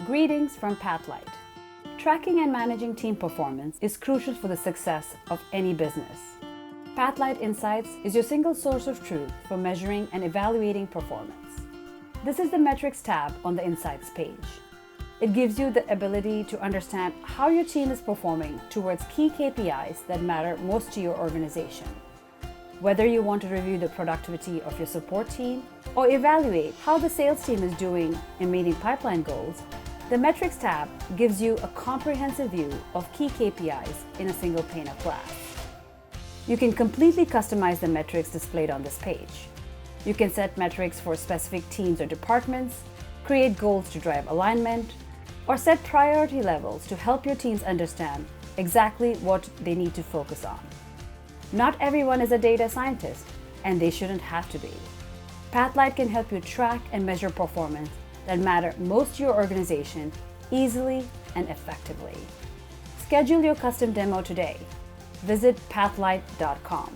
Greetings from Pathlight. Tracking and managing team performance is crucial for the success of any business. Pathlight Insights is your single source of truth for measuring and evaluating performance. This is the Metrics tab on the Insights page. It gives you the ability to understand how your team is performing towards key KPIs that matter most to your organization. Whether you want to review the productivity of your support team or evaluate how the sales team is doing in meeting pipeline goals, the Metrics tab gives you a comprehensive view of key KPIs in a single pane of glass. You can completely customize the metrics displayed on this page. You can set metrics for specific teams or departments, create goals to drive alignment, or set priority levels to help your teams understand exactly what they need to focus on. Not everyone is a data scientist, and they shouldn't have to be. Pathlight can help you track and measure performance that matter most to your organization easily and effectively. Schedule your custom demo today. Visit pathlight.com.